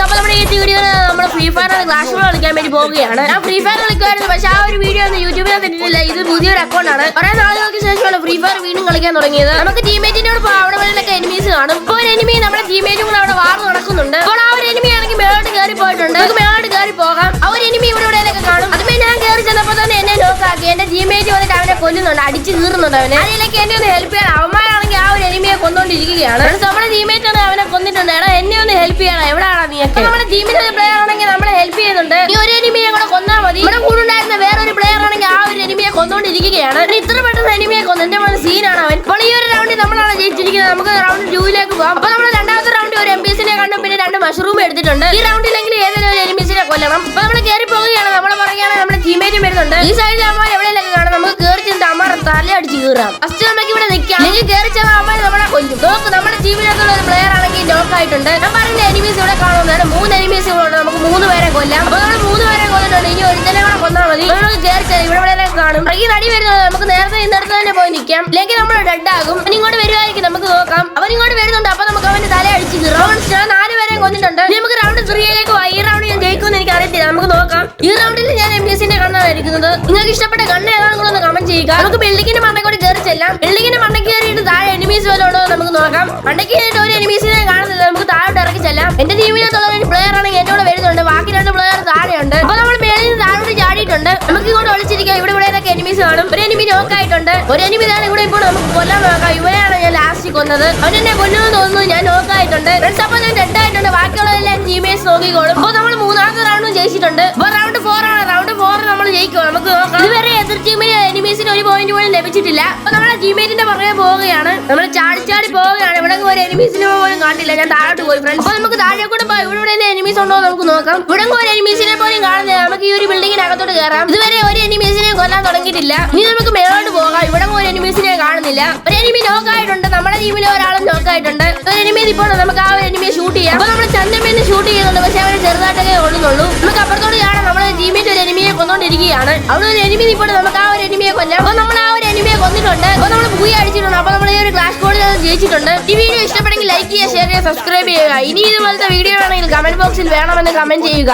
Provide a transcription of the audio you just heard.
അപ്പോൾ നമ്മുടെ ഈ വീഡിയോ നമ്മൾ ഫ്രീ ഫയർ ക്ലാഷ് റോയൽ കളിക്കാൻ വേണ്ടി പോവുകയാണ്. ഞാൻ ഫ്രീ ഫയർ കളിക്കുമായിരുന്നു, പക്ഷെ ആ ഒരു വീഡിയോ ഒന്നും യൂട്യൂബിൽ ഇട്ടിട്ടില്ല. ഇത് പുതിയൊരു അക്കൗണ്ടാണ്. കുറെ നാളുകൾക്ക് ശേഷമാണ് ഫ്രീ ഫയർ വീണ്ടും കളിക്കാൻ തുടങ്ങിയത്. നമുക്ക് ടീമേറ്റിനോട് അവിടെ വഴിയിലൊക്കെ എനിമീസ് കാണും. ഇപ്പോൾ ഒരു എനിമി നമ്മുടെ ടീമേറ്റും കൂടെ അവിടെ വാർ നടക്കുന്നുണ്ട്. അപ്പോൾ ആ ഒരു എനിമി ആണെങ്കിൽ മേലോട്ട് കയറി പോയിട്ടുണ്ട്. നമുക്ക് മേലോട്ട് കയറി പോകാം. ആ ഒരു എനിമി ഇവിടെയൊക്കെ കാണും. അതുമേ ഞാൻ കയറി ചെന്നപ്പോൾ തന്നെ എന്നെ നോക്കാക്കി. എന്റെ ടീമേറ്റ് വന്നിട്ട് അവനെ കൊല്ലുന്നുണ്ട്, അടിച്ച് കീറുന്നുണ്ട്. അവനെ അതിലേക്ക് എന്നെ ഒന്ന് ഹെൽപ്പ് ചെയ്യാൻ അവന്മാരാണെങ്കിൽ ആ ഒരു എനിമിയെ കൊന്നുകൊണ്ടിരിക്കുകയാണ്. നമ്മുടെ ടീമേറ്റ് ആണ് അവനെ കൊന്നിട്ടുണ്ട്. എടാ എന്നെ ഒന്ന് ഹെൽപ്പ് ചെയ്യണം, എവിടെയാണ് നീയൊക്കെ? നമ്മുടെ ടീമിന്റെ ഒരു പ്ലെയർ ആണെങ്കിൽ നമ്മളെ ഹെൽപ്പ് ചെയ്യുന്നുണ്ട്. ഈ ഒരു എനിമിയെ കൂടെ കൊന്നാൽ മതി. ഇവിടെ കൂടുണ്ടായിരുന്ന വേറൊരു പ്ലെയർ ആണെങ്കിൽ ആ ഒരു എനിമിയെ കൊന്നുകൊണ്ടിരിക്കുകയാണ്. ഇത്ര പെട്ടെന്ന് എനിമിയെ കൊന്നു. എന്റെ മോനെ സീനാണ് അവൻ. അപ്പോൾ ഈ ഒരു റൗണ്ടിൽ നമ്മളാണ് ജയിച്ചിരിക്കുന്നത്. നമുക്ക് റൗണ്ട് 2ലേക്ക് പോകാം. അപ്പോൾ നമ്മൾ രണ്ടാമത്തെ റൗണ്ടിൽ ഒരു MPസിനെ കണ്ടും പിന്നെ 2 മഷ്റൂം എടുത്തിട്ടുണ്ട്. ഈ റൗണ്ടിലെങ്കിൽ ഏതെങ്കിലും ഒരു എനിമീസിനെ കൊല്ലണം. അപ്പോൾ നമ്മൾ കയറി പോവുകയാണ്. നമ്മളെ പറയുകയാണ് നമ്മുടെ ടീമേറ്റും വരുന്നുണ്ട്. ഈ സൈഡിൽ അമ്മ എവിടെയൊക്കെ കാണാം. നമുക്ക് കയറി ചെന്ന് അമ്മ തല അടിച്ച് കീറാം. ഫസ്റ്റ് നമുക്ക് ഇവിടെ നിൽക്കാം. അല്ലെങ്കിൽ കയറി ചെന്ന അമ്മ നമ്മളെ കൊല്ലും. നോക്ക്, നമ്മുടെ ടീമിനകത്തുള്ള ഒരു പ്ലെയർ ആണെങ്കിൽ നോക്കായിട്ടുണ്ട്. ഞാൻ പറയുന്ന എനിമീസ് ഇവിടെ കാണുന്നതാണ്. 3 എനിമീസ് ഇവിടെ. നമുക്ക് 3 പേരെ കൊല്ലാം. അപ്പോൾ നമ്മൾ 3 പേരെ കൊന്നിട്ടുണ്ട്. ഇനി ഒരുത്തനെ കൂടെ കൊന്നാൽ മതി. നമുക്ക് കയറി ഇവിടെ കാണും. ഈ നടി വരുന്നത് നമുക്ക് നേരത്തെ ഇന്നടത്ത് തന്നെ പോയി നിൽക്കാം. അല്ലെങ്കിൽ നമ്മൾ ഡെഡ് ആകും. അവൻ ഇങ്ങോട്ട് വരുമായിരിക്കും, നമുക്ക് നോക്കാം. അവൻ ഇങ്ങോട്ട് വരുന്നുണ്ട്. അപ്പൊ നമുക്ക് അവന്റെ തല അടിച്ച് കീറാം. ഞാൻ 4 പേരെ കൊന്നിട്ടുണ്ട്. നമുക്ക് റൗണ്ട് 3ലേക്ക് പോയി. ഈ റൗണ്ട് ഞാൻ ജയിക്കുമെന്ന് എനിക്ക് അറിയത്തില്ല. നമുക്ക് നോക്കാം. ഈ റൗണ്ടിൽ ഞാൻ MPസിനെ കണ്ണായിരിക്കുന്നത്. നിങ്ങൾക്ക് ഇഷ്ടപ്പെട്ട കണ്ണ് ഏതാണെങ്കിലും ഒന്ന് കമന്റ് ചെയ്യുക. നമുക്ക് ബിൽഡിങ്ങിന്റെ മണ്ടക്കൂടി കയറി ചെല്ലാം. ബിൽഡിങ്ങിന്റെ മണ്ടയ്ക്ക് കയറിയിട്ട് താഴെ എനിമീസ് വല്ലതുണ്ടോ നമുക്ക് നോക്കാം. മണ്ടയ്ക്ക് കയറിയിട്ട് ഒരു എനിമീസിനെ കാണുന്നില്ല. നമുക്ക് താഴോട്ട് ഇറക്കി ചെല്ലാം. എന്റെ ടീമിനകത്തുള്ള ഒരു പ്ലെയർ ആണെങ്കിൽ എന്നോട് വരുന്നുണ്ട്. ബാക്കി 2 പ്ലെയർ താഴെയുണ്ട്. അപ്പൊ നമ്മൾ മേളിൽ നിന്ന് താഴോട്ട് ചാടിയിട്ടുണ്ട്. നമുക്ക് ഇങ്ങോട്ട് ഒളിച്ചിരിക്കാം. ഇവിടെ എനിമീസ് കാണും. ഒരു എനിമി നോക്കായിട്ടുണ്ട്. ഒരു എനിമി ഇതാണ് ഇവിടെ. ഇപ്പോൾ നമുക്ക് കൊല്ലാൻ നോക്കാം. ഇവരെയാണ് ഞാൻ ലാസ്റ്റ് കൊന്നത്. അവൻ എന്നെ കൊല്ലുമെന്ന് തോന്നുന്നു. ഞാൻ നോക്കായിട്ടുണ്ട്. അപ്പോൾ ഞാൻ ഡെഡ് ആയിട്ടുണ്ട്. ബാക്കിയുള്ളതെല്ലാം ടീമേറ്റ്സ് നോക്കിക്കോളും. അപ്പോൾ നമ്മൾ 3ാമത്തെ റൗണ്ടും ജയിച്ചിട്ടുണ്ട്. അപ്പോൾ റൗണ്ട് 4 ആണ്. റൗണ്ട് 4 നമ്മൾ ജയിക്കും. നമുക്ക് നോക്കാം. ഇതുവരെ എതിർ ടീമിന് എനിമീസിന് ഒരു പോയിന്റ് പോലും ലഭിച്ചിട്ടില്ല. അപ്പോൾ നമ്മുടെ ടീമേറ്റിന്റെ പുറകെ പോവുകയാണ്. നമ്മൾ ചാടി പോവുകയാണ്. ഇവിടെ ഒരു എനിമീസിനെ പോലും കാണില്ല. ഞാൻ താഴോട്ട് പോയി ഫ്രണ്ട്സ്. അപ്പോൾ നമുക്ക് താഴെ കൂടെ പോയി ഇവിടെ എനിമീസ് ഉണ്ടോ നമുക്ക് നോക്കാം. ഇവിടെ ഒരു എനിമീസിനെ പോലും കാണുന്നില്ല. നമുക്ക് ഈ ഒരു ബിൽഡിങ്ങിനകത്തോട്ട് കയറാം. ഇതുവരെ ഒരു എനിമീസിനെ കൊല്ലാൻ തുടങ്ങിയിട്ടില്ല. ഇനി നമുക്ക് മേലോട്ട് പോകാം. ഇവിടെ ഒരു എനിമീസിനെ കാണുന്നില്ല. ഒരു എനിമി നോക്കായിട്ടുണ്ട്. നമ്മുടെ ടീമിലെ ഒരാളും നോക്കായിട്ടുണ്ട്. ഒരു എനിമി ഇപ്പോൾ നമുക്ക് ആ ഒരു എനിമിയെ ഷൂട്ട് ചെയ്യാം. അപ്പോൾ നമ്മൾ ചന്ദ്രമേന്ന് ഷൂട്ട് ചെയ്യുന്നുണ്ട്. പക്ഷെ അവന് ചെറുതായിട്ടൊക്കെ കൊള്ളുന്നുള്ളൂ. നമുക്ക് അപ്പുറത്തോട് കാണാം. നമ്മുടെ ടീമേറ്റ് ഒരു എനിമിയെ കൊന്നുകൊണ്ടിരിക്കുകയാണ്. അവിടെ ഒരു എനിമി ഇപ്പോൾ നമുക്ക് ആ ഒരു എനിമിയെ കൊല്ലാം. അപ്പോൾ നമ്മൾ ആ ഒരു എനിമിയെ കൊന്നിട്ടുണ്ട്. അപ്പോൾ നമ്മൾ പൂയി അടിച്ചിട്ടുണ്ട്. അപ്പോൾ നമ്മൾ ഈ ഒരു ക്ലാഷ് കോഡിൽ ജയിച്ചിട്ടുണ്ട്. ഈ വീഡിയോ ഇഷ്ടപ്പെടുമെങ്കിൽ ലൈക്ക് ചെയ്യുക, ഷെയർ ചെയ്യുക, സബ്സ്ക്രൈബ് ചെയ്യുക. ഇനി ഇതുപോലത്തെ വീഡിയോ ആണെങ്കിൽ കമന്റ് ബോക്സിൽ വേണമെന്ന് കമന്റ് ചെയ്യുക.